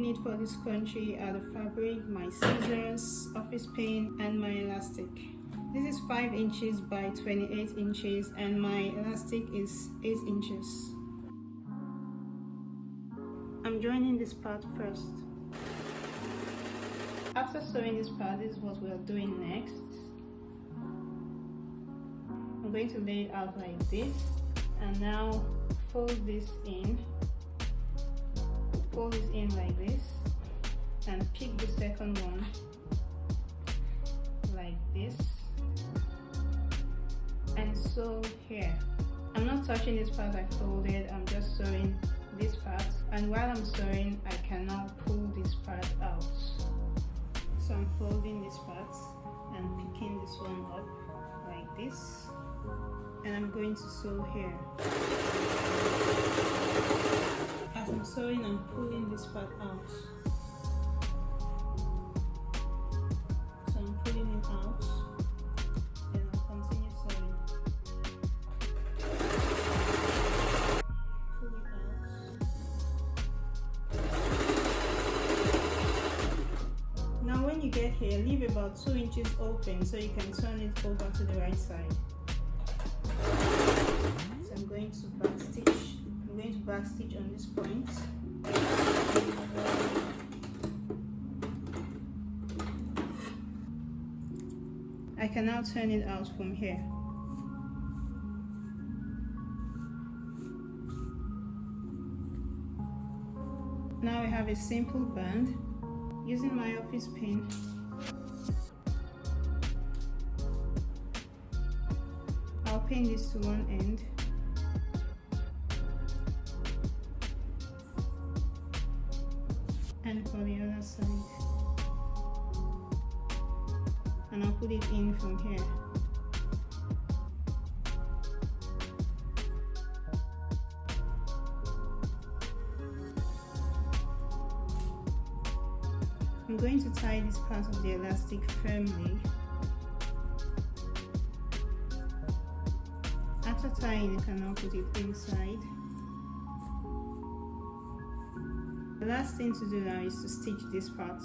need for this scrunchie are the fabric, my scissors, office pin, and my elastic. This is 5 inches by 28 inches and my elastic is 8 inches. I'm joining this part first. After sewing this part, this is what we are doing next. I'm going to lay it out like this and now fold this in. Fold this in like this and pick the second one like this and sew here. I'm not touching this part I folded, I'm just sewing this part, and while I'm sewing I can now pull this part out. So I'm folding this part and picking this one up like this, and I'm going to sew here. As I'm sewing, I'm pulling this part out. So I'm pulling it out, and I'll continue sewing. Pull it out. Now when you get here, leave about 2 inches open so you can turn it over to the right side. So I'm going to back stitch. I'm going to back stitch on this point. I can now turn it out from here. Now we have a simple band. Using my office pin, I'll pin this to one end. And for the other side, and I'll put it in from here. I'm going to tie this part of the elastic firmly. After tying, you can now put it inside. The last thing to do now is to stitch this part.